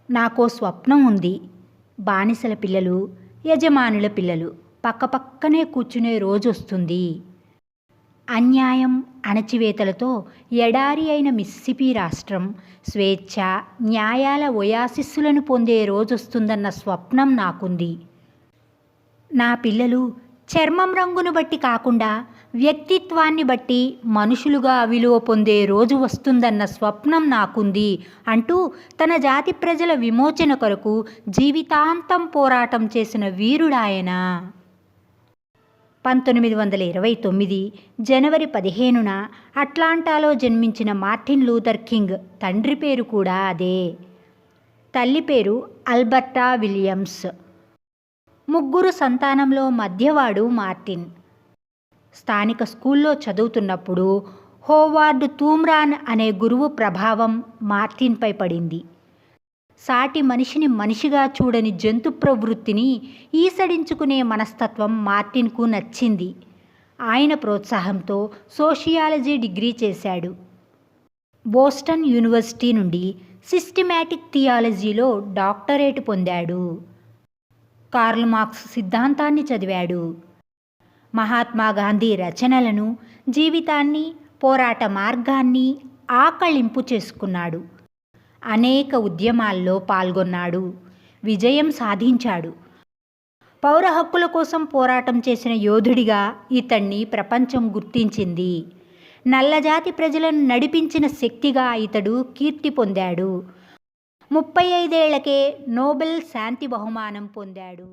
నాకో స్వప్నం ఉంది. బానిసల పిల్లలు, యజమానుల పిల్లలు పక్కపక్కనే కూర్చునే రోజొస్తుంది. అన్యాయం, అణచివేతలతో ఎడారి అయిన మిస్సిసిపి రాష్ట్రం స్వేచ్ఛ, న్యాయాల ఒయాసిస్సులను పొందే రోజొస్తుందన్న స్వప్నం నాకుంది. నా పిల్లలు చర్మం రంగును బట్టి కాకుండా వ్యక్తిత్వాన్ని బట్టి మనుషులుగా విలువ పొందే రోజు వస్తుందన్న స్వప్నం నాకుంది అంటూ తన జాతి ప్రజల విమోచన కొరకు జీవితాంతం పోరాటం చేసిన వీరుడాయన. 1929 జనవరి 15న అట్లాంటాలో జన్మించిన మార్టిన్ లూథర్ కింగ్ తండ్రి పేరు కూడా అదే. తల్లి పేరు అల్బర్టా విలియమ్స్. ముగ్గురు సంతానంలో మధ్యవాడు మార్టిన్. స్థానిక స్కూల్లో చదువుతున్నప్పుడు హోవార్డ్ తూమ్రాన్ అనే గురువు ప్రభావం మార్టిన్పై పడింది. సాటి మనిషిని మనిషిగా చూడని జంతు ప్రవృత్తిని ఈసడించుకునే మనస్తత్వం మార్టిన్కు నచ్చింది. ఆయన ప్రోత్సాహంతో సోషియాలజీ డిగ్రీ చేశాడు. బోస్టన్ యూనివర్సిటీ నుండి సిస్టమాటిక్ థియాలజీలో డాక్టరేట్ పొందాడు. కార్ల్ మార్క్స్ సిద్ధాంతాన్ని చదివాడు. మహాత్మా గాంధీ రచనలను, జీవితాన్ని, పోరాట మార్గాన్ని ఆకళింపు చేసుకున్నాడు. అనేక ఉద్యమాల్లో పాల్గొన్నాడు. విజయం సాధించాడు. పౌర హక్కుల కోసం పోరాటం చేసిన యోధుడిగా ఇతన్ని ప్రపంచం గుర్తించింది. నల్లజాతి ప్రజలను నడిపించిన శక్తిగా ఇతడు కీర్తి పొందాడు. 35 ఏళ్లకే నోబెల్ శాంతి బహుమానం పొందాడు.